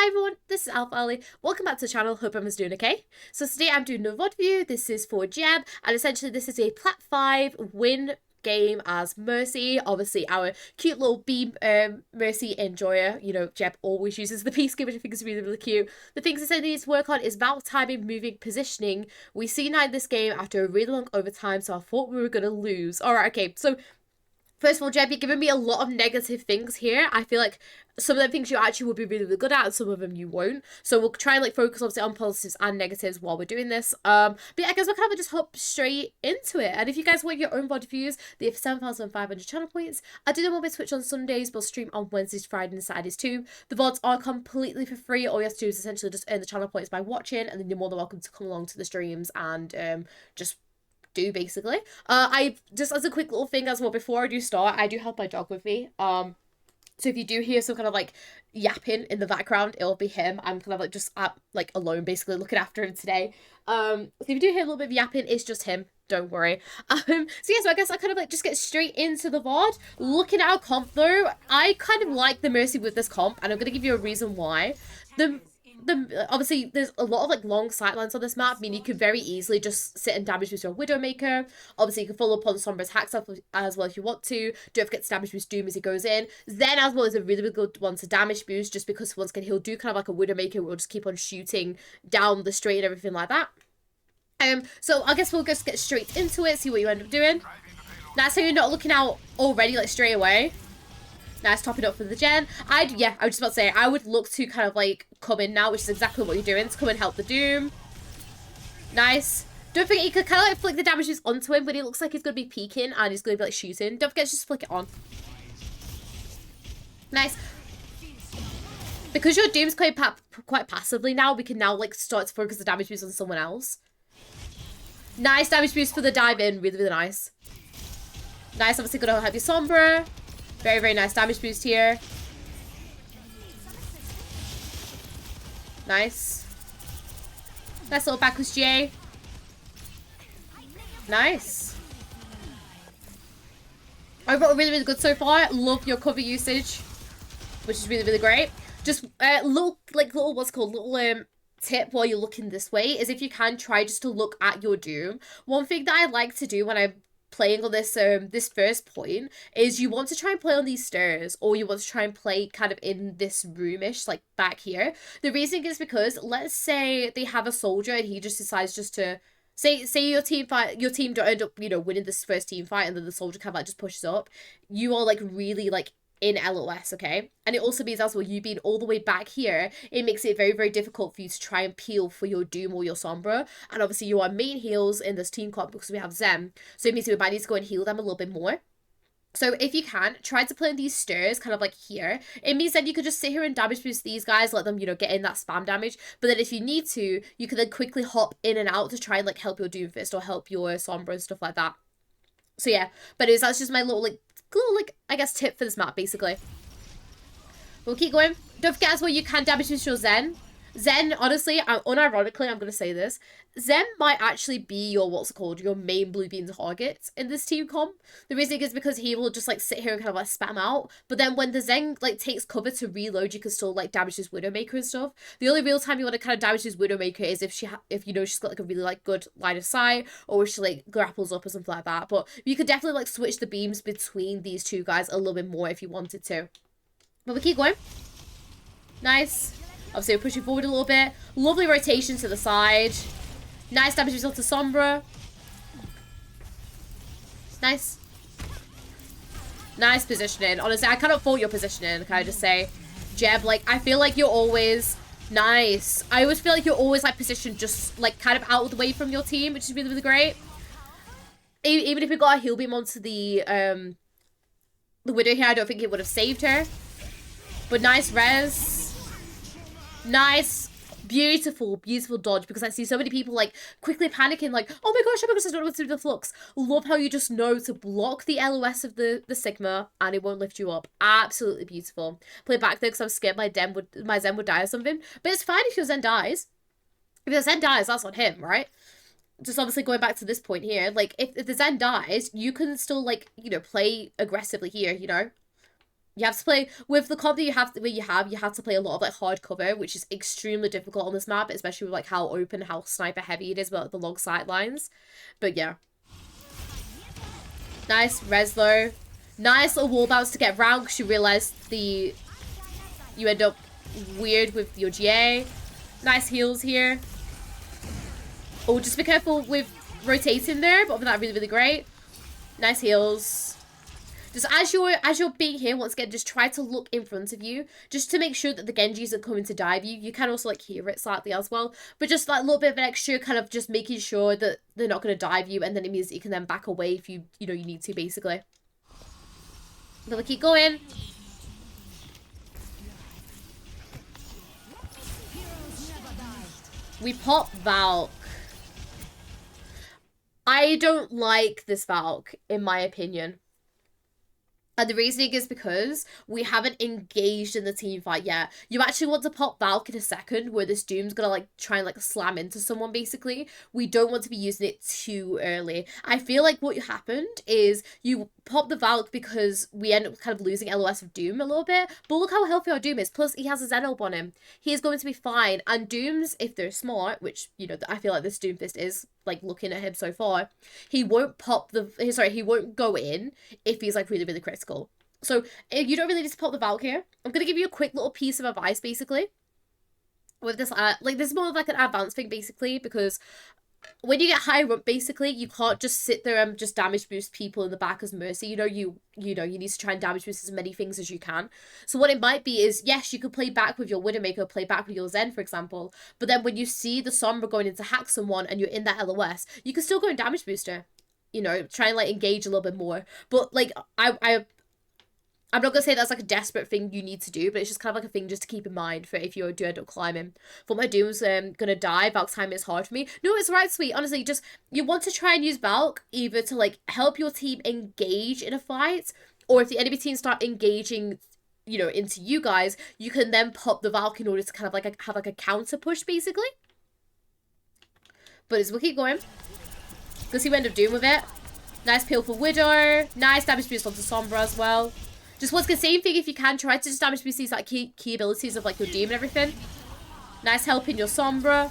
Hi everyone, this is AlphaAli. Welcome back to the channel, hope everyone's doing okay. So today I'm doing a VOD review. This is for Jeb, and essentially this is a Plat 5 win game as Mercy. Obviously our cute little beam Mercy enjoyer. You know, Jeb always uses the peacekeeper, which I think is really, really cute. The things I said he needs to work on is valve timing, moving, positioning. We see now this game after a really long overtime, so I thought we were going to lose. Alright, okay, so first of all, Jeb, you're giving me a lot of negative things here. I feel like some of the things you actually will be really, really good at, and some of them you won't. So we'll try and like focus obviously on positives and negatives while we're doing this. But yeah, I guess we'll kind of just hop straight into it. And if you guys want your own VOD reviews, they have 7,500 channel points. I do them on my Twitch on Sundays, but stream on Wednesdays, Fridays, and Saturdays too. The VODs are completely for free. All you have to do is essentially just earn the channel points by watching, and then you're more than welcome to come along to the streams and just do basically. I just, as a quick little thing as well, before I do start, I do have my dog with me. So if you do hear some kind of like yapping in the background, it'll be him. I'm kind of like just like alone basically looking after him today. So if you do hear a little bit of yapping, it's just him, don't worry. So yeah, so I guess I kind of like just get straight into the VOD. Looking at our comp though, I kind of like the Mercy with this comp, and I'm gonna give you a reason why. Obviously there's a lot of like long sightlines on this map. I mean, you could very easily just sit and damage boost your Widowmaker. Obviously you can follow up on Sombra's hacks as well if you want to. Don't forget to damage boost Doom as he goes in. Zen as well is a really, really good one to damage boost, just because once again he'll do kind of like a Widowmaker, will just keep on shooting down the straight and everything like that. So I guess we'll just get straight into it, see what you end up doing. Now, so you're not looking out already like straight away. Nice, topping up for the gen. I was just about to say, I would look to kind of like come in now, which is exactly what you're doing, to come and help the Doom. Nice. Don't forget, you could kind of like flick the damages onto him, but he looks like he's going to be peeking and he's going to be like shooting. Don't forget to just flick it on. Nice. Because your Doom's quite passively now, we can now like start to focus the damage boost on someone else. Nice damage boost for the dive in, really, really nice. Nice, obviously going to help your Sombra. Very, very nice damage boost here. Nice. Nice little backwards GA. Nice. Overall, really, really good so far. Love your cover usage, which is really, really great. Just little what's called little tip while you're looking this way is, if you can, try just to look at your Doom. One thing that I like to do when I'm playing on this this first point is you want to try and play on these stairs, or you want to try and play kind of in this roomish, like back here. The reason is because let's say they have a soldier and he just decides just to say your team don't end up, you know, winning this first team fight, and then the soldier kind of like just pushes up. You are like really like in LOS, okay? And it also means as well, you being all the way back here, it makes it very, very difficult for you to try and peel for your Doom or your Sombra. And obviously you are main heals in this team comp because we have Zen, so it means we might need to go and heal them a little bit more. So if you can, try to play on these stairs, kind of like here. It means that you could just sit here and damage boost these guys, let them, you know, get in that spam damage. But then if you need to, you can then quickly hop in and out to try and like help your Doomfist or help your Sombra and stuff like that. So yeah, but that's just my little I guess tip for this map basically. We'll keep going. Don't forget as well, you can damage boost your Zen. Zen, honestly, unironically, I'm gonna say this, Zen might actually be your your main blue beam target in this team comp. The reason is because he will just like sit here and kind of like spam out, but then when the Zen like takes cover to reload, you can still like damage his Widowmaker and stuff. The only real time you want to kind of damage his Widowmaker is if you know she's got like a really like good line of sight, or if she like grapples up or something like that. But you could definitely like switch the beams between these two guys a little bit more if you wanted to. But we keep going. Nice. Obviously, we're pushing forward a little bit. Lovely rotation to the side. Nice damage result to Sombra. Nice. Nice positioning. Honestly, I cannot fault your positioning, can I just say. Jeb, like, I feel like you're always... Nice. I always feel like you're always, like, positioned just, like, kind of out of the way from your team, which is really, really great. Even if we got a heal beam onto the Widow here, I don't think it would have saved her. But nice res. Nice, beautiful, beautiful dodge, because I see so many people like quickly panicking like, oh my gosh, I don't know what to do with the flux. Love how you just know to block the LOS of the Sigma and it won't lift you up. Absolutely beautiful. Play back there because I'm scared my Zen would die or something. But it's fine if your Zen dies. If your Zen dies, that's on him, right? Just obviously going back to this point here, like if the Zen dies, you can still like, you know, play aggressively here, you know? You have to play with the comp that you have to play a lot of like hard cover, which is extremely difficult on this map, especially with like how open, how sniper heavy it is, but like, the long sight lines. But yeah. Nice res though. Nice little wall bounce to get round because you realize you end up weird with your GA. Nice heals here. Oh, just be careful with rotating there, but other than that, really, really great. Nice heals. Just as you're being here, once again, just try to look in front of you, just to make sure that the Genjis are coming to dive you. You can also like hear it slightly as well, but just like a little bit of an extra kind of just making sure that they're not going to dive you, and then it means that you can then back away if you need to, basically. I'm gonna keep going. We pop Valk. I don't like this Valk, in my opinion. And the reasoning is because we haven't engaged in the team fight yet. You actually want to pop Valk in a second where this Doom's gonna like try and like slam into someone, basically. We don't want to be using it too early. I feel like what happened is you pop the Valk because we end up kind of losing LOS of Doom a little bit. But look how healthy our Doom is. Plus he has a Zen Orb on him. He is going to be fine. And Dooms, if they're smart, which, you know, I feel like this Doomfist is, like looking at him so far, he won't he won't go in if he's like really, really critical. So you don't really need to pop the Valk here. I'm gonna give you a quick little piece of advice, basically. With this, like this is more of like an advanced thing, basically, because when you get higher up, basically, you can't just sit there and just damage boost people in the back as Mercy. You need to try and damage boost as many things as you can. So what it might be is, yes, you could play back with your Widowmaker, play back with your Zen, for example. But then when you see the Sombra going in to hack someone and you're in that LOS, you can still go and damage boost her. You know, try and like engage a little bit more. But like, I'm not going to say that's like a desperate thing you need to do, but it's just kind of like a thing just to keep in mind for if you do end up climbing. Thought my Doom's going to die. Valk's time is hard for me. No, it's right, sweet. Honestly, just, you want to try and use Valk either to like help your team engage in a fight, or if the enemy team start engaging, you know, into you guys, you can then pop the Valk in order to kind of like have like a counter push, basically. But we'll keep going. Because he end up Doom with it. Nice peel for Widow. Nice damage boost onto Sombra as well. Just once again, same thing if you can, try to just damage boost these like key abilities of like your Doom and everything. Nice help in your Sombra.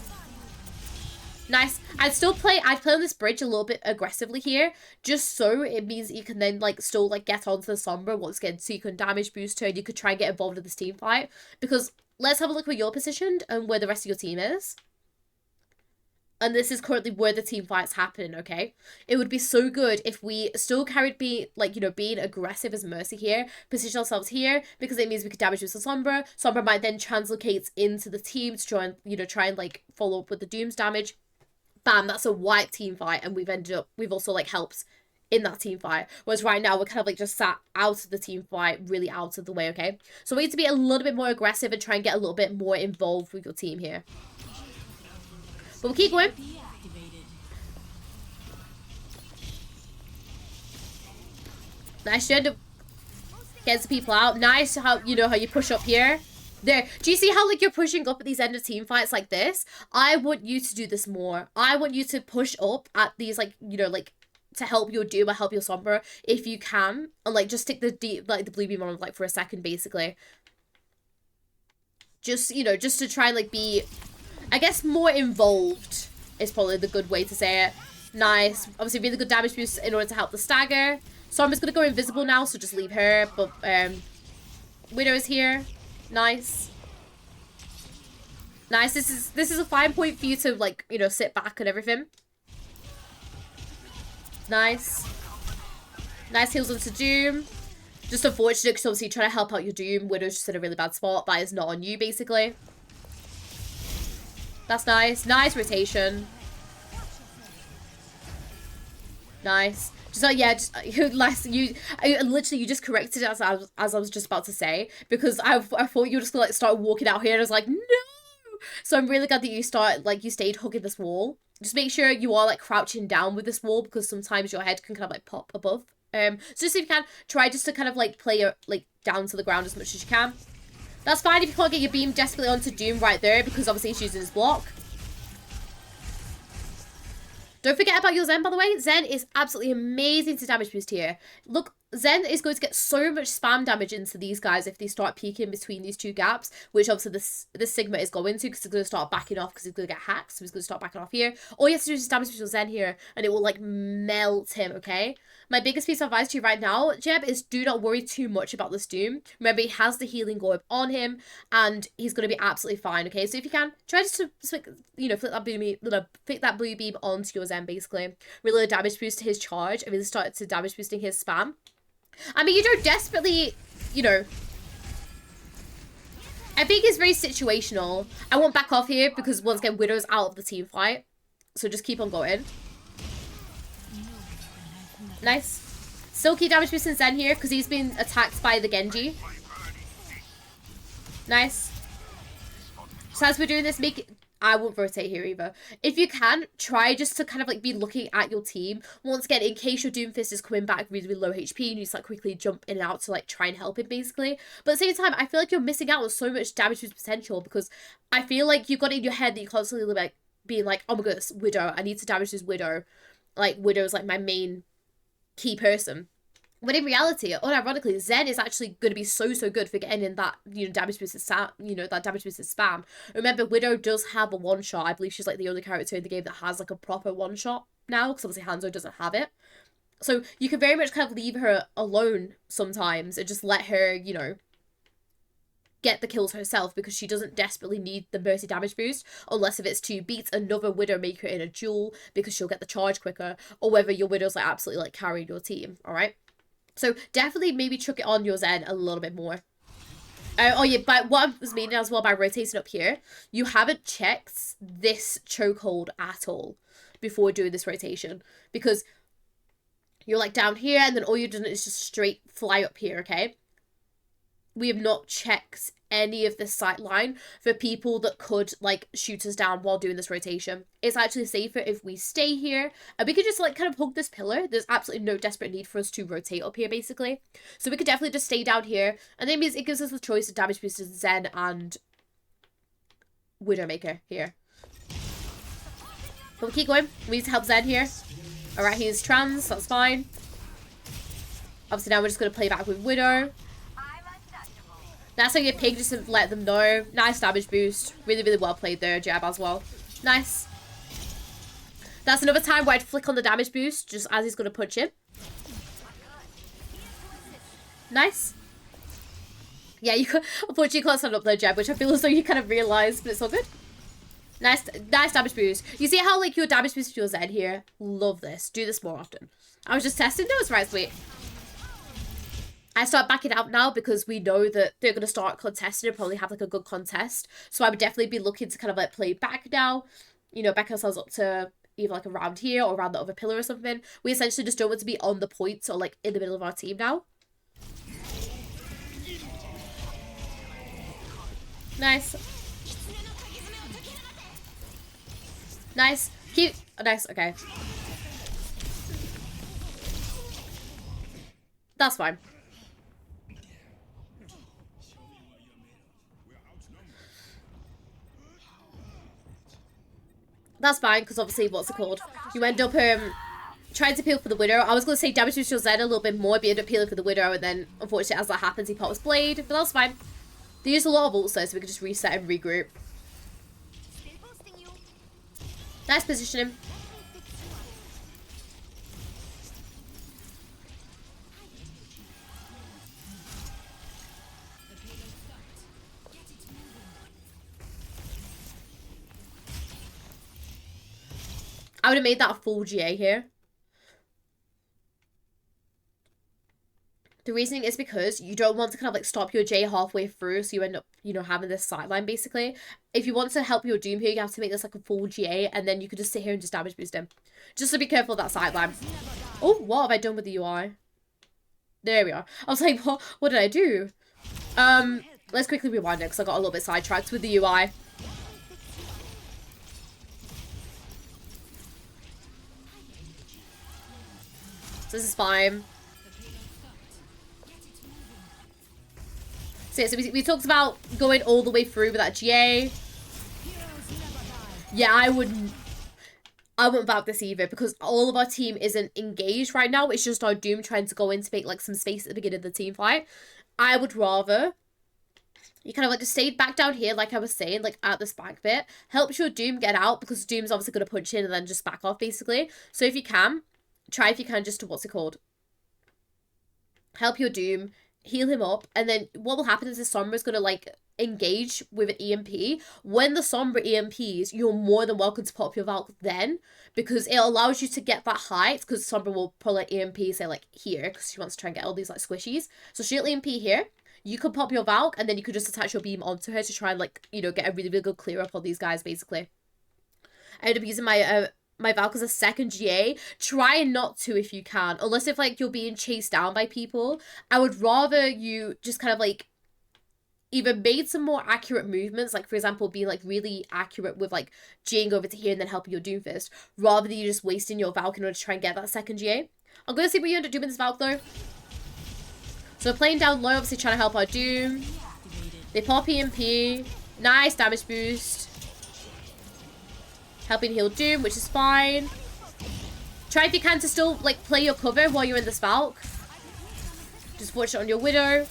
Nice. I'd play on this bridge a little bit aggressively here, just so it means you can then like still like get onto the Sombra once again, so you can damage boost her and you could try and get involved in this team fight. Because let's have a look where you're positioned and where the rest of your team is. And this is currently where the team fight's happening, okay? It would be so good if we still carried being aggressive as Mercy here, position ourselves here, because it means we could damage with the Sombra. Sombra might then translocate into the team to try and like follow up with the Doom's damage. Bam, that's a wipe team fight, and we've also like helped in that team fight. Whereas right now we're kind of like just sat out of the team fight, really out of the way, okay? So we need to be a little bit more aggressive and try and get a little bit more involved with your team here. But we'll keep going. Nice, you end up getting some people out. Nice how you push up here. There. Do you see how like you're pushing up at these end of team fights like this? I want you to do this more. I want you to push up at these like, like to help your Doom or help your Sombra if you can. And like just stick the blue beam on like for a second, basically. Just, just to try and like be, I guess, more involved is probably the good way to say it. Nice. Obviously, really good damage boost in order to help the stagger. Sombра's going to go invisible now, so just leave her. But Widow's here. Nice. Nice. This is a fine point for you to, like, sit back and everything. Nice. Nice heals onto Doom. Just unfortunate because obviously you're trying to help out your Doom. Widow's just in a really bad spot. That is not on you, basically. That's nice. Nice rotation. Nice. Just like, yeah, you just corrected it as I was just about to say, because I thought you were just gonna like start walking out here, and I was like, no. So I'm really glad that you stayed hugging this wall. Just make sure you are like crouching down with this wall, because sometimes your head can kind of like pop above. So just if you can, try just to kind of like play your like down to the ground as much as you can. That's fine if you can't get your beam desperately onto Doom right there, because obviously he's using his block. Don't forget about your Zen, by the way. Zen is absolutely amazing to damage boost here. Look Zen is going to get so much spam damage into these guys if they start peeking between these two gaps, which obviously this Sigma is going to, because he's going to start backing off because he's going to get hacked, so he's going to start backing off here. All you have to do is just damage your Zen here, and it will, like, melt him, okay? My biggest piece of advice to you right now, Jeb, is do not worry too much about this Doom. Remember, he has the healing orb on him, and he's going to be absolutely fine, okay? So if you can, try just to, you know, flick that blue beam onto your Zen, basically. Really damage boost to his charge, and really start to damage boosting his spam. I mean, you don't desperately, you know, I think it's very situational. I won't back off here because once again, Widow's out of the team fight. So just keep on going. Nice. Still keep damage boosting Zen here because he's been attacked by the Genji. Nice. So as we're doing this, I won't rotate here either. If you can, try just to kind of like be looking at your team. Once again, in case your Doomfist is coming back really, really low HP and you just like quickly jump in and out to like try and help him basically. But at the same time, I feel like you're missing out on so much damage boost potential because I feel like you've got it in your head that you constantly like being like, oh my goodness, Widow, I need to damage this Widow. Like Widow's like my main key person. But in reality, unironically, Zen is actually going to be so good for getting in that, you know, damage boosted spam. Remember, Widow does have a one-shot. I believe she's like the only character in the game that has like a proper one-shot now, because obviously Hanzo doesn't have it. So you can very much kind of leave her alone sometimes and just let her, you know, get the kills herself because she doesn't desperately need the Mercy damage boost unless if it's to beat another Widowmaker in a duel because she'll get the charge quicker, or whether your Widow's like absolutely like carrying your team, alright? So definitely maybe chuck it on your Zen a little bit more. Oh yeah, but what I was meaning as well by rotating up here, you haven't checked this chokehold at all before doing this rotation. Because you're like down here and then all you're doing is just straight fly up here, okay? We have not checked any of this sight line for people that could like shoot us down while doing this rotation. It's actually safer if we stay here and we could just like kind of hug this pillar. There's absolutely no desperate need for us to rotate up here basically. So we could definitely just stay down here, and then it gives us the choice of damage boosters Zen and Widowmaker here. But we keep going. We need to help Zen here. Alright, he's trans, that's fine. Obviously now we're just going to play back with Widow. That's how your pig just to let them know. Nice damage boost. Really, really well played there, Jab, as well. Nice. That's another time where I'd flick on the damage boost just as he's going to punch him. Nice. Yeah, you could, unfortunately you can't stand up there, Jeb, which I feel as though you kind of realised, but it's all good. Nice damage boost. You see how like your damage boost feels in here? Love this. Do this more often. I was just testing those, right, sweet. I start backing out now because we know that they're going to start contesting and probably have like a good contest. So I would definitely be looking to kind of like play back now. You know, back ourselves up to either like around here or around the other pillar or something. We essentially just don't want to be on the points or like in the middle of our team now. Nice. Nice. Keep. Oh, nice. Okay. That's fine. That's fine, because obviously, what's it called? You end up trying to peel for the Widow. I was going to say damage boost your Zen a little bit more, but you end up peeling for the Widow, and then, unfortunately, as that happens, he pops Blade. But that's fine. They use a lot of ults, though, so we can just reset and regroup. Nice positioning. I would have made that a full GA here. The reasoning is because you don't want to kind of like stop your J halfway through, so you end up, you know, having this sideline basically. If you want to help your Doom here, you have to make this like a full GA, and then you could just sit here and just damage boost him. Just to be careful of that sideline. Oh, what have I done with the UI? There we are. I was like, what did I do? Let's quickly rewind it because I got a little bit sidetracked with the UI. So this is fine. So yeah, so we talked about going all the way through with that GA. Yeah, I wouldn't. I wouldn't valve this either because all of our team isn't engaged right now. It's just our Doom trying to go in to make like some space at the beginning of the team fight. I would rather you kind of like just stay back down here, like I was saying, like at this back bit. Helps your Doom get out because Doom's obviously going to punch in and then just back off basically. So if you can, try if you can just to, what's it called? Help your Doom, heal him up, and then what will happen is the Sombra's going to like engage with an EMP. When the Sombra EMPs, you're more than welcome to pop your Valk then, because it allows you to get that height, because Sombra will pull an EMP, say like here, because she wants to try and get all these like squishies. So she'll EMP here. You could pop your Valk, and then you could just attach your beam onto her to try and like, you know, get a really, really good clear up on these guys basically. I ended up using my Valk as a second GA. Try not to if you can, unless if like you're being chased down by people. I would rather you just kind of like either made some more accurate movements, like for example being like really accurate with like GAing over to here and then helping your Doomfist, rather than you just wasting your Valk in order to try and get that second GA. I'm gonna see what you end up doing with this Valk though. So we're playing down low, obviously trying to help our Doom. They pop EMP. Nice damage boost. Helping heal Doom, which is fine. Try if you can to still like play your cover while you're in this Valk. Just watch it on your Widow.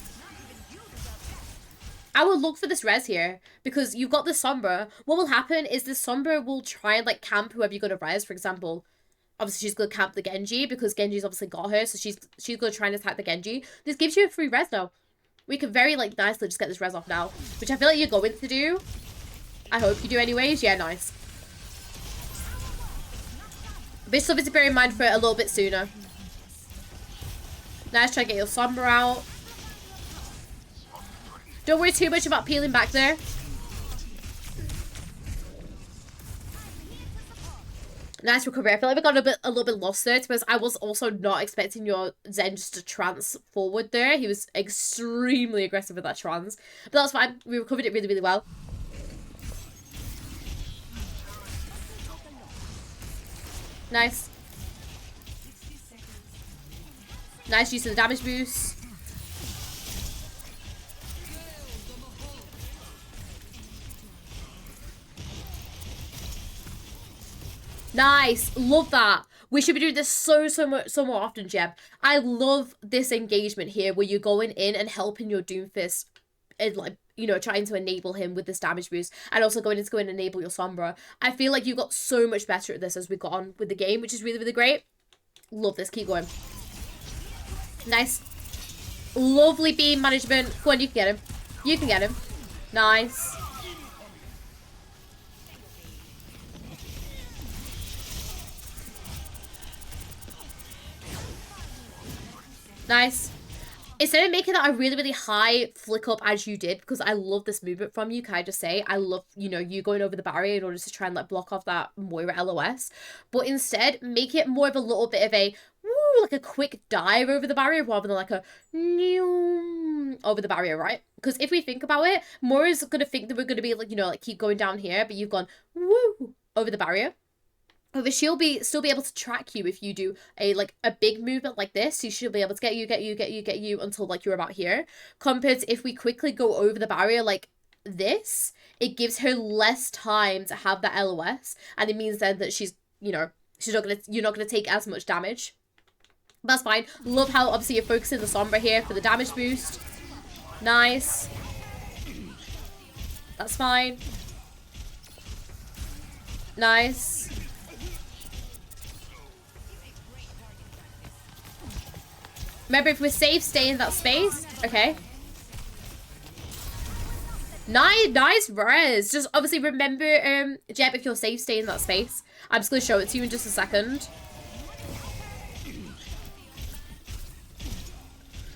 I will look for this res here because you've got the Sombra. What will happen is the Sombra will try and like camp whoever you're going to res. For example, obviously she's going to camp the Genji because Genji's obviously got her. So she's going to try and attack the Genji. This gives you a free res now. We can very like nicely just get this res off now, which I feel like you're going to do. I hope you do anyways. Yeah, nice. But just something to bear in mind for it a little bit sooner. Nice, try to get your Sombra out. Don't worry too much about peeling back there. Nice recovery. I feel like we got a little bit lost there because I was also not expecting your Zen just to trance forward there. He was extremely aggressive with that trance. But that's fine. We recovered it really, really well. Nice. Nice use of the damage boost. Nice. Love that. We should be doing this so more often, Jeb. I love this engagement here where you're going in and helping your Doomfist and like, you know, trying to enable him with this damage boost and also going in to go and enable your Sombra. I feel like you got so much better at this as we got on with the game, which is really, really great. Love this. Keep going. Nice. Lovely beam management. Go on, you can get him. You can get him. Nice. Nice. Instead of making that a really, really high flick up as you did, because I love this movement from you, can I just say? I love, you know, you going over the barrier in order to try and like block off that Moira LOS. But instead, make it more of a little bit of a, woo, like a quick dive over the barrier rather than like a over the barrier, right? Because if we think about it, Moira's going to think that we're going to be like, you know, like keep going down here, but you've gone, woo, over the barrier. However, she'll still be able to track you if you do a big movement like this. So she'll be able to get you until like you're about here. Compared to if we quickly go over the barrier like this, it gives her less time to have that LOS, and it means then that she's, you know, you're not gonna take as much damage. That's fine. Love how obviously you're focusing the Sombra here for the damage boost. Nice. That's fine. Nice. Remember, if we're safe, stay in that space. Okay. Nice res. Just obviously remember, Jeb, if you're safe, stay in that space. I'm just going to show it to you in just a second.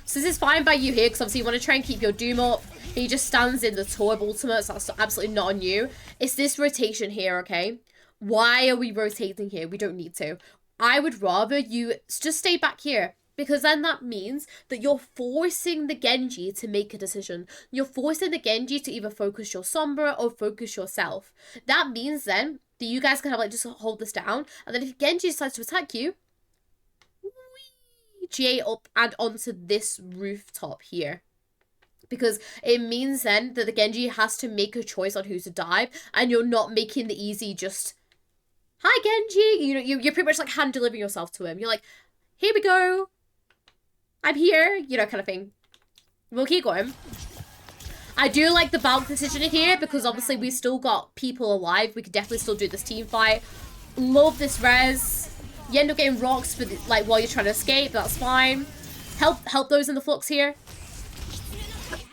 So this is fine by you here, because obviously you want to try and keep your Doom up. He just stands in the Torb ultimate, so that's absolutely not on you. It's this rotation here, okay? Why are we rotating here? We don't need to. I would rather you just stay back here. Because then that means that you're forcing the Genji to make a decision. You're forcing the Genji to either focus your Sombra or focus yourself. That means then that you guys can have like just hold this down. And then if Genji decides to attack you, GA up and onto this rooftop here. Because it means then that the Genji has to make a choice on who to dive. And you're not making the easy just hi Genji. You know, you're pretty much like hand delivering yourself to him. You're like, here we go. I'm here, you know, kind of thing. We'll keep going. I do like the bulk decision here because obviously we still got people alive. We could definitely still do this team fight. Love this res. You end up getting rocks for the, like while you're trying to escape. That's fine. Help those in the flux here.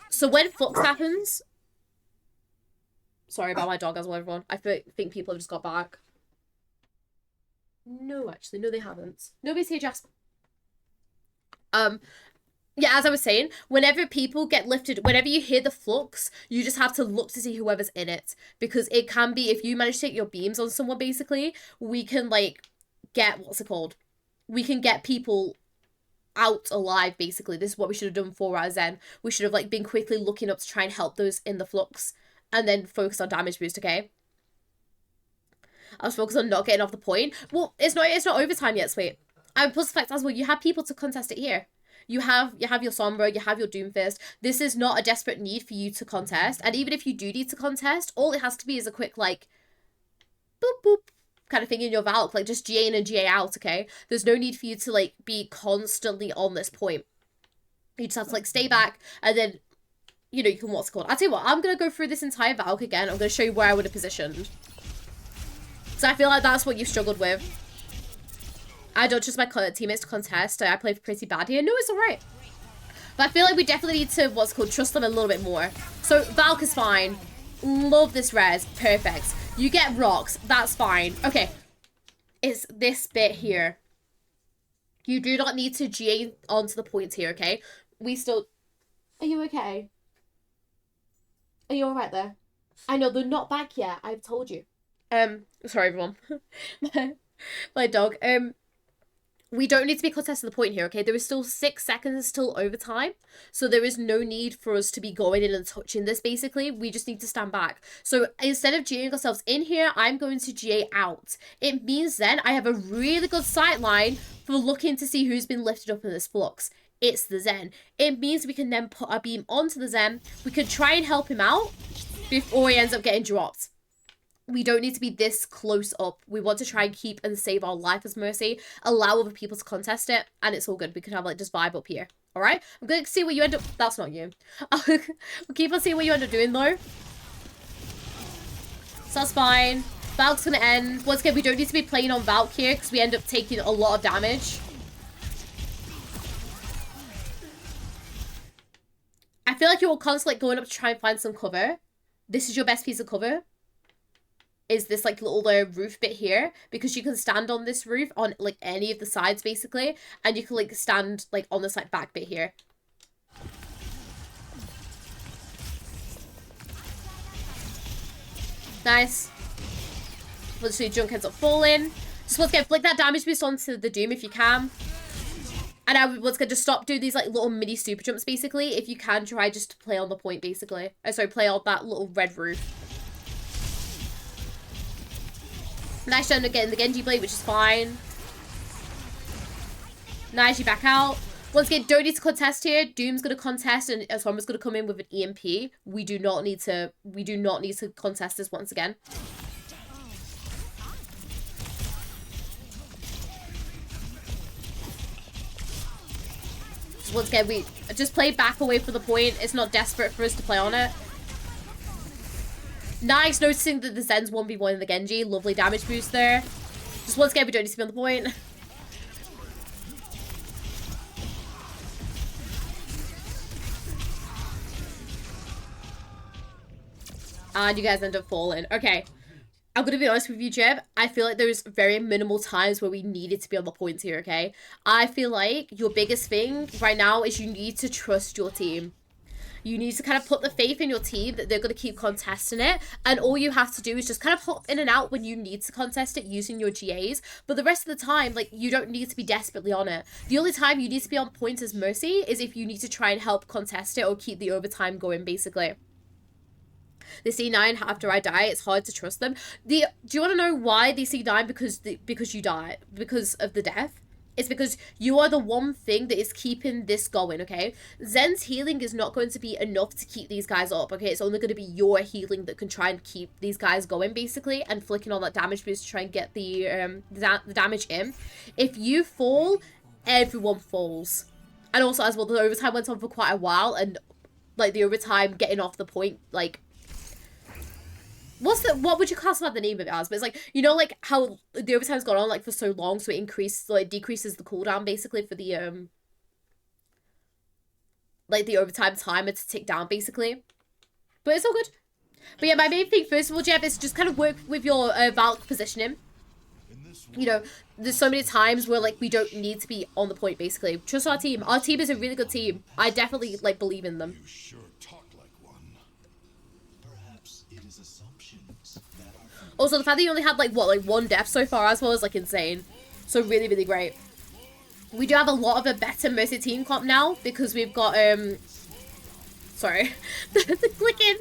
So when flux happens, sorry about my dog as well, everyone. I think people have just got back. No, actually, no, they haven't. Nobody's here, Jasper. Yeah, as I was saying, whenever people get lifted, whenever you hear the flux, you just have to look to see whoever's in it. Because it can be, if you manage to take your beams on someone, basically, we can, like, get, what's it called? We can get people out alive, basically. This is what we should have done 4 hours in. We should have, like, been quickly looking up to try and help those in the flux. And then focus on damage boost, okay? I was focused on not getting off the point. Well, it's not overtime yet, sweet. And plus the fact as well, you have people to contest it here. You have your Sombra, you have your Doomfist. This is not a desperate need for you to contest. And even if you do need to contest, all it has to be is a quick, like, boop, boop, kind of thing in your Valk. Like, just GA in and GA out, okay? There's no need for you to, like, be constantly on this point. You just have to, like, stay back, and then, you know, you can, what's it called? I'll tell you what, I'm going to go through this entire Valk again. I'm going to show you where I would have positioned. So I feel like that's what you've struggled with. I don't trust my teammates to contest. I play pretty bad here. No, it's alright. But I feel like we definitely need to, what's called, trust them a little bit more. So, Valk is fine. Love this res. Perfect. You get rocks. That's fine. Okay. It's this bit here. You do not need to GA onto the points here, okay? We still... Are you okay? Are you alright there? I know, they're not back yet. I've told you. Sorry, everyone. My dog. We don't need to be contesting the point here, okay? There is still 6 seconds till overtime. So there is no need for us to be going in and touching this, basically. We just need to stand back. So instead of GAing ourselves in here, I'm going to GA out. It means then I have a really good sight line for looking to see who's been lifted up in this flux. It's the Zen. It means we can then put our beam onto the Zen. We can try and help him out before he ends up getting dropped. We don't need to be this close up. We want to try and keep and save our life as Mercy. Allow other people to contest it. And it's all good. We can have, like, just vibe up here. Alright? I'm going to see what you end up... That's not you. We'll keep on seeing what you end up doing, though. So that's fine. Valk's going to end. Once again, we don't need to be playing on Valk here because we end up taking a lot of damage. I feel like you're constantly, like, going up to try and find some cover. This is your best piece of cover. Is this, like, little roof bit here, because you can stand on this roof on, like, any of the sides, basically, and you can, like, stand, like, on this, like, back bit here. Nice. Literally, junk ends up falling. Just once again, flick that damage boost onto the Doom if you can. And I was going to just stop doing these, like, little mini super jumps, basically. If you can, try just to play on the point, basically. Sorry, play on that little red roof. Nice turn to get in the Genji blade, which is fine. Nice, you back out. Once again, don't need to contest here. Doom's gonna contest and Sombra's gonna come in with an EMP. We do not need to contest this once again. So once again, we just play back away from the point. It's not desperate for us to play on it. Nice, noticing that the Zen's 1v1 in the Genji. Lovely damage boost there. Just once again, we don't need to be on the point. And you guys end up falling. Okay. I'm going to be honest with you, Jeb. I feel like there's very minimal times where we needed to be on the points here, okay? I feel like your biggest thing right now is you need to trust your team. You need to kind of put the faith in your team that they're going to keep contesting it. And all you have to do is just kind of hop in and out when you need to contest it using your GAs. But the rest of the time, like, you don't need to be desperately on it. The only time you need to be on points as Mercy is if you need to try and help contest it or keep the overtime going, basically. The C9, after I die, it's hard to trust them. Do you want to know why they C9? Because you die. Because of the death. It's because you are the one thing that is keeping this going, okay? Zen's healing is not going to be enough to keep these guys up, okay? It's only going to be your healing that can try and keep these guys going, basically, and flicking on that damage boost to try and get the damage in. If you fall, everyone falls. And also, as well, the overtime went on for quite a while, and, like, the overtime getting off the point, like... what would you classify the name of it as? But it's like, you know, like how the overtime's gone on like for so long, so it decreases the cooldown basically for the like the overtime timer to tick down basically. But it's all good. But yeah, my main thing first of all, Jeb, is just kind of work with your Valk positioning. You know, there's so many times where like we don't need to be on the point basically. Trust our team. Our team is a really good team. I definitely like believe in them. Also, the fact that you only had, like, what, like, 1 death so far as well is, like, insane. So, really, really great. We do have a lot of a better Mercy team comp now, because we've got, sorry. the clicking.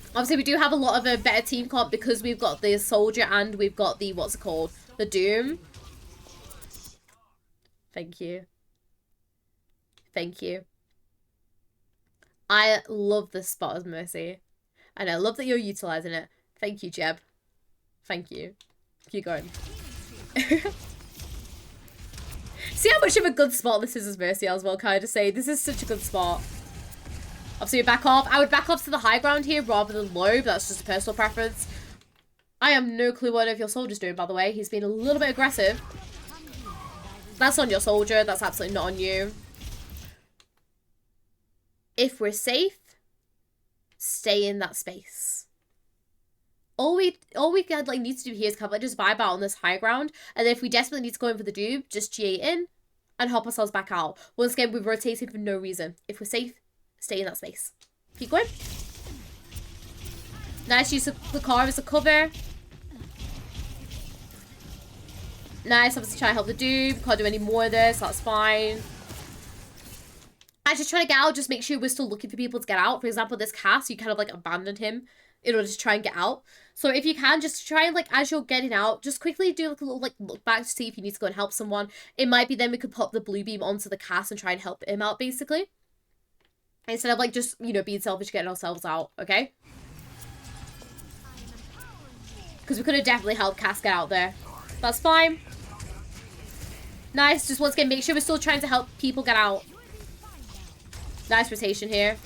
Obviously, we do have a lot of a better team comp because we've got the Soldier and we've got the, what's it called? The Doom. Thank you. Thank you. I love this spot as Mercy. And I love that you're utilizing it. Thank you, Jeb. Thank you. Keep going. See how much of a good spot this is as Mercy as well, can I just say? This is such a good spot. Obviously, we back off. I would back off to the high ground here rather than low, but that's just a personal preference. I have no clue what if your soldier's doing, by the way. He's been a little bit aggressive. That's on your soldier. That's absolutely not on you. If we're safe, stay in that space. All we like need to do here is kind of like just vibe out on this high ground, and then if we desperately need to go in for the dupe, just GA in and hop ourselves back out. Once again, we're rotating for no reason. If we're safe, stay in that space. Keep going. Nice use of the car as a cover. Nice, obviously try to help the dupe. Can't do any more of this, that's fine. As you're trying to get out, just make sure we're still looking for people to get out. For example, this cast, you kind of like abandoned him in order to try and get out. So if you can, just try and like, as you're getting out, just quickly do like a little like look back to see if you need to go and help someone. It might be then we could pop the blue beam onto the cast and try and help him out basically. Instead of like just, you know, being selfish, getting ourselves out, okay? Because we could have definitely helped cast get out there. That's fine. Nice, just once again, make sure we're still trying to help people get out. Nice rotation here.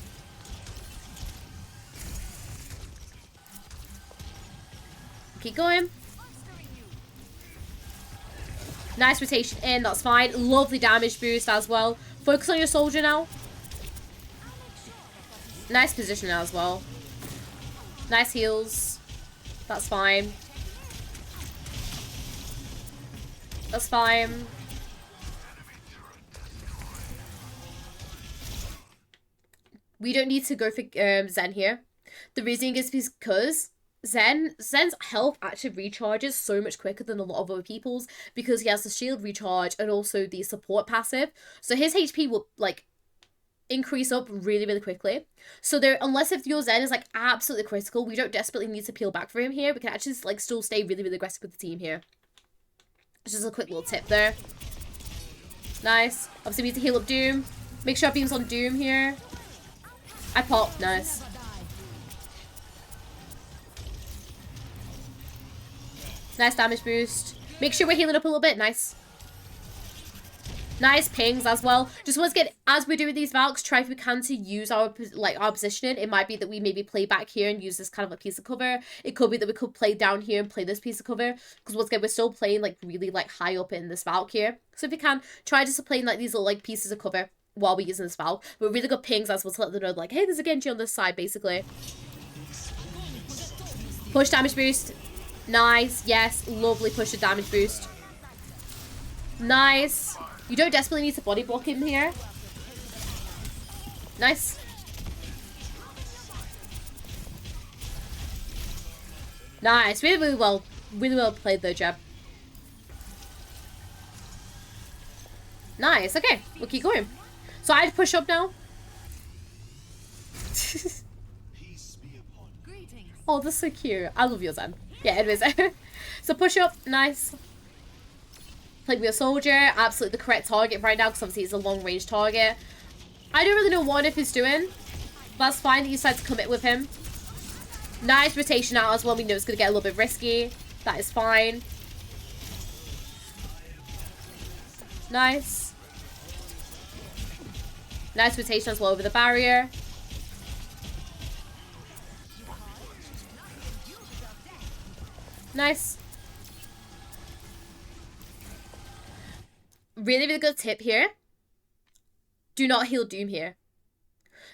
Keep going. Nice rotation in, that's fine. Lovely damage boost as well. Focus on your soldier now. Nice position now as well. Nice heals. That's fine. That's fine. We don't need to go for Zen here. The reason is because Zen's health actually recharges so much quicker than a lot of other people's because he has the shield recharge and also the support passive. So his HP will like increase up really, really quickly. So there, unless if your Zen is like absolutely critical, we don't desperately need to peel back for him here. We can actually like still stay really, really aggressive with the team here. Just a quick little tip there. Nice. Obviously we need to heal up Doom. Make sure our beam's on Doom here. I popped. Nice. Nice damage boost. Make sure we're healing up a little bit. Nice. Nice pings as well. Just once again, as we're doing these Valks, try if we can to use our positioning. It might be that we maybe play back here and use this kind of a piece of cover. It could be that we could play down here and play this piece of cover. Because once again, we're still playing like really like high up in this Valk here. So if you can, try just to play like these little like pieces of cover while we're using this Valk. But really good pings as well to let them know like, hey, there's a Genji on this side basically. Push damage boost. Nice. Yes. Lovely push to damage boost. Nice. You don't desperately need to body block him here. Nice. Nice. Really, really well played though, Jeb. Nice. Okay. We'll keep going. So I had to push up now. Oh, that's so cute. I love your Zen. Yeah, anyways. So push up, nice. Playing with a soldier, absolutely the correct target right now because obviously it's a long range target. I don't really know what if he's doing. That's fine, he decides to commit with him. Nice rotation out as well. We know it's going to get a little bit risky. That is fine. Nice. Nice rotation as well over the barrier. Nice. Really, really good tip here. Do not heal Doom here.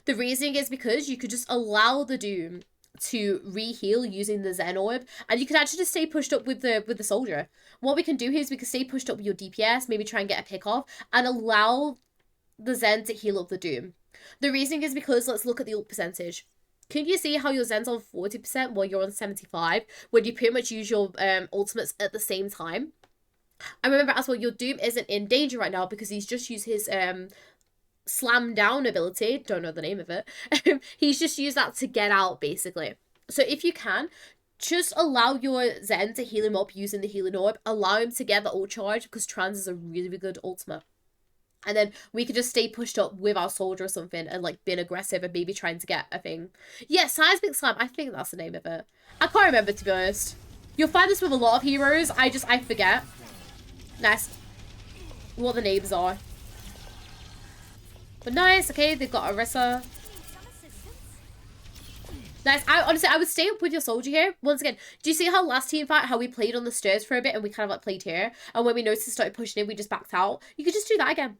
The reasoning is because you could just allow the Doom to re-heal using the Zen Orb, and you could actually just stay pushed up with the soldier. What we can do here is we can stay pushed up with your DPS, maybe try and get a pick off, and allow the Zen to heal up the Doom. The reasoning is because, let's look at the ult percentage. Can you see how your Zen's on 40% while you're on 75%, when you pretty much use your ultimates at the same time? And remember as well, your Doom isn't in danger right now because he's just used his slam down ability. Don't know the name of it. He's just used that to get out, basically. So if you can, just allow your Zen to heal him up using the healing orb. Allow him to get the ult charge because Trans is a really, really good ultimate. And then we could just stay pushed up with our soldier or something and like being aggressive and maybe trying to get a thing. Yeah, Seismic Slam. I think that's the name of it. I can't remember, to be honest. You'll find this with a lot of heroes. I forget. Nice. What the names are. But nice. Okay, they've got Orisa. Nice. Honestly, I would stay up with your soldier here. Once again, do you see how last team fight, how we played on the stairs for a bit and we kind of like played here? And when we noticed it started pushing in, we just backed out. You could just do that again.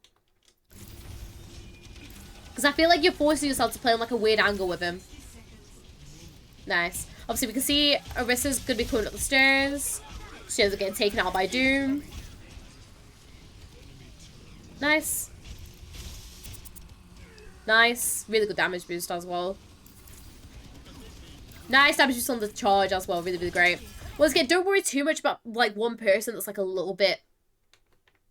Because I feel like you're forcing yourself to play on like a weird angle with him. Nice. Obviously, we can see Orisa's going to be coming up the stairs. She ends up getting taken out by Doom. Nice. Nice. Really good damage boost as well. Nice damage boost on the charge as well. Really, really great. Once again, don't worry too much about like one person that's like a little bit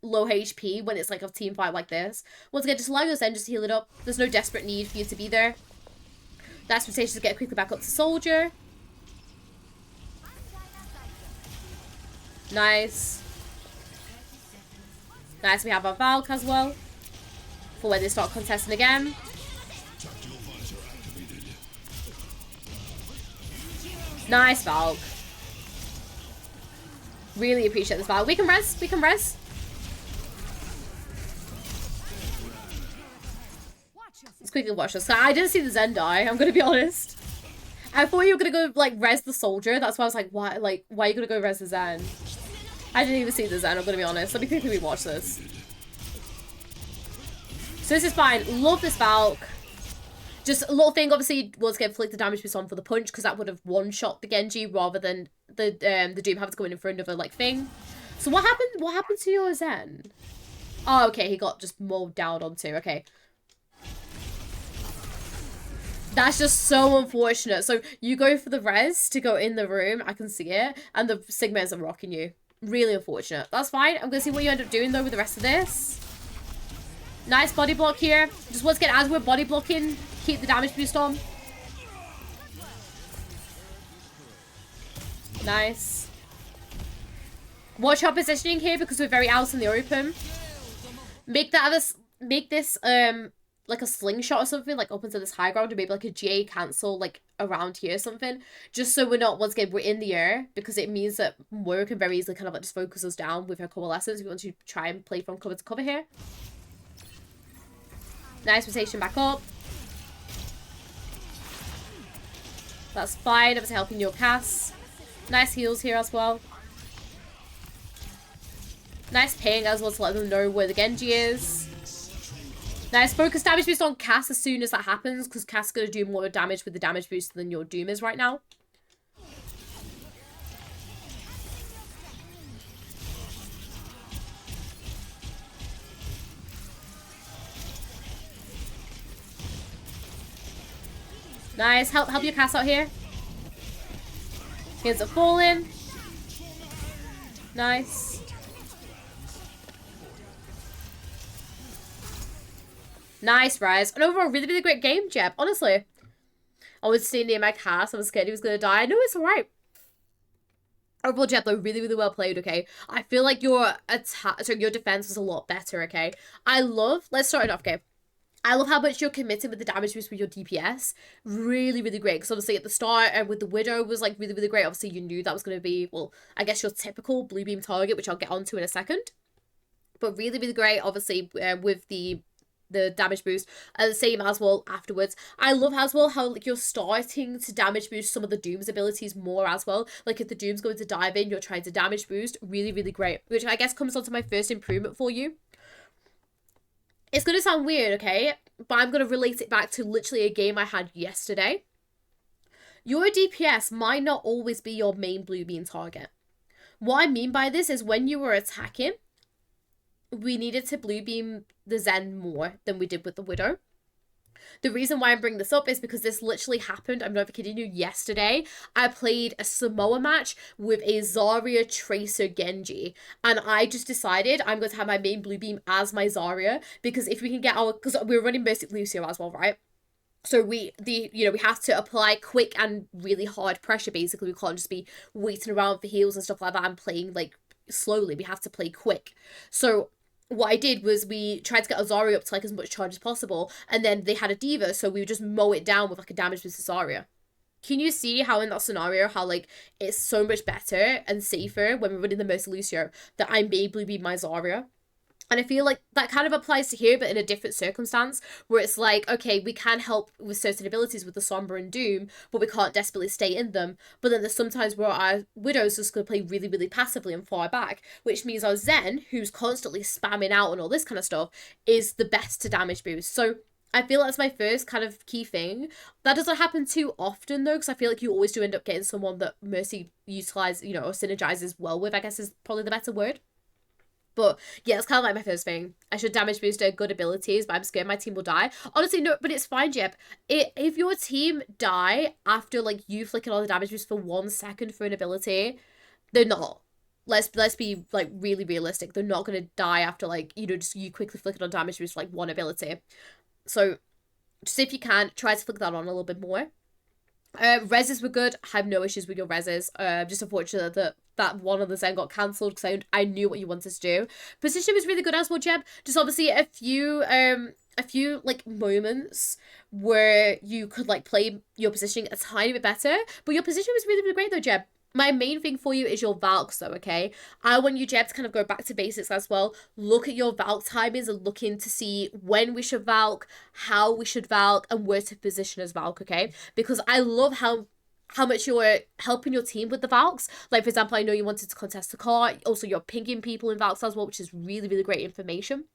low HP when it's like a team fight like this. Once again, just allow your Zen just to heal it up. There's no desperate need for you to be there. Nice rotation to get quickly back up to soldier. Nice. Nice, we have our Valk as well. For when they start contesting again. Nice Valk. Really appreciate this Valk. We can res. We can res. Let's quickly watch this. I didn't see the Zen die, I'm gonna be honest. I thought you were gonna go like res the soldier. That's why I was like, why are you gonna go res the Zen? I didn't even see the Zen, I'm gonna be honest. Let me quickly watch this. So this is fine. Love this Valk. Just a little thing, obviously, was get flick the damage boost on for the punch because that would have one-shot the Genji rather than the Doom having to go in for another like thing. So what happened? What happened to your Zen? Oh, okay, he got just mowed down onto. Okay. That's just so unfortunate. So you go for the res to go in the room. I can see it. And the Sigmas are rocking you. Really unfortunate. That's fine. I'm going to see what you end up doing, though, with the rest of this. Nice body block here. Just once again, as we're body blocking, keep the damage boost on. Nice. Watch our positioning here because we're very out in the open. Make this like a slingshot or something, like up into this high ground, or maybe like a GA cancel like around here or something, just so we're not, once again, we're in the air, because it means that Moira can very easily kind of like just focus us down with her coalescence. We want to try and play from cover to cover here. Nice rotation back up. That's fine. Obviously helping your cast. Nice heals here as well. Nice ping as well to let them know where the Genji is. Nice focus damage boost on Cass as soon as that happens, because Cass is going to do more damage with the damage boost than your Doom is right now. Nice. Help your Cass out here. He ends up falling. Nice. Nice, Rise. And overall, really, really great game, Jeb. Honestly. I was staying near my Cass. I was scared he was going to die. I know it's alright. Overall, Jeb, though, really, really well played, okay? I feel like your your defense was a lot better, okay? Let's start it off, okay? I love how much you're committed with the damage boost with your DPS. Really, really great. Because obviously at the start, with the Widow was like really, really great. Obviously you knew that was going to be, well, I guess your typical blue beam target, which I'll get onto in a second. But really, really great, obviously, with the damage boost, and the same as well afterwards. I love as well how like you're starting to damage boost some of the Doom's abilities more as well. Like if the Doom's going to dive in, you're trying to damage boost. Really, really great. Which I guess comes on to my first improvement for you. It's going to sound weird, okay? But I'm going to relate it back to literally a game I had yesterday. Your DPS might not always be your main blue beam target. What I mean by this is when you were attacking, we needed to blue beam the Zen more than we did with the Widow. The reason why I'm bringing this up is because this literally happened, I'm not kidding you, yesterday. I played a Samoa match with a Zarya Tracer Genji, and I just decided I'm going to have my main blue beam as my Zarya, because if we can get because we're running Mercy Lucio as well, right? So we have to apply quick and really hard pressure, basically. We can't just be waiting around for heals and stuff like that and playing like slowly. We have to play quick. So what I did was we tried to get a Zarya up to like as much charge as possible, and then they had a Diva, so we would just mow it down with like a damage boost to Zarya. Can you see how in that scenario, how like it's so much better and safer when we're running the Mercy Lucio that I made blue beam my Zarya? And I feel like that kind of applies to here, but in a different circumstance, where it's like, okay, we can help with certain abilities with the Sombra and Doom, but we can't desperately stay in them. But then there's sometimes where our Widow's just going to play really, really passively and far back, which means our Zen, who's constantly spamming out and all this kind of stuff, is the best to damage boost. So I feel that's my first kind of key thing. That doesn't happen too often, though, because I feel like you always do end up getting someone that Mercy utilizes, or synergizes well with, I guess is probably the better word. But yeah, it's kind of like my first thing. I should damage boost their good abilities, but I'm scared my team will die. Honestly, no, but it's fine, Jeb. If your team die after like you flicking on the damage boost for 1 second for an ability, they're not. Let's be like really realistic. They're not gonna die after like, just you quickly flicking on damage boost for like 1 ability. So just if you can, try to flick that on a little bit more. Reses were good. I have no issues with your reses. Just unfortunate that one of the Zen got cancelled because I knew what you wanted to do. Position was really good as well, Jeb. Just obviously a few like moments where you could like play your positioning a tiny bit better, but your position was really, really great though, Jeb. My main thing for you is your Valks though, okay? I want you, Jeb, to kind of go back to basics as well. Look at your Valk timings and look in to see when we should Valk, how we should Valk, and where to position as Valk, okay? Because I love how much you're helping your team with the Valks. Like, for example, I know you wanted to contest the car. Also, you're pinging people in Valks as well, which is really, really great information.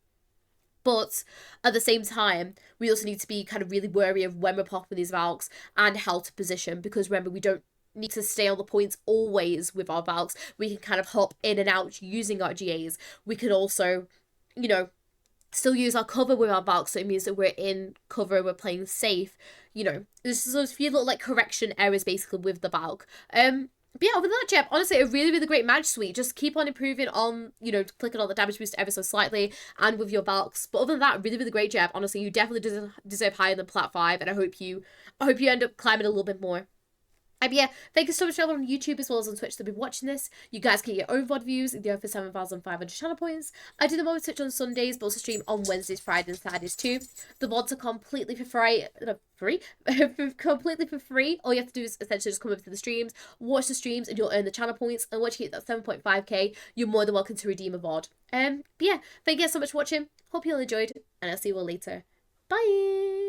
But at the same time, we also need to be kind of really wary of when we're popping these Valks and how to position. Because remember, we don't need to stay on the points always with our Valks. We can kind of hop in and out using our GAs. We can also, still use our cover with our Valks, so it means that we're in cover, we're playing safe. There's those few little like correction errors basically with the Valk. But yeah, other than that, Jeb, honestly, a really, really great match suite. Just keep on improving on, clicking on the damage boost ever so slightly and with your Valks. But other than that, really, really great, Jeb. Honestly, you definitely deserve higher than Plat 5, and I hope you end up climbing a little bit more. But yeah, thank you so much to everyone on YouTube as well as on Twitch that have been watching this. You guys can get your own VOD views in the over 7,500 channel points. I do them on Twitch on Sundays, but also stream on Wednesdays, Fridays, and Saturdays too. The VODs are completely for free. Completely for free. All you have to do is essentially just come over to the streams, watch the streams, and you'll earn the channel points. And once you hit that 7.5k, you're more than welcome to redeem a VOD. But yeah, thank you guys so much for watching. Hope you all enjoyed, and I'll see you all later. Bye!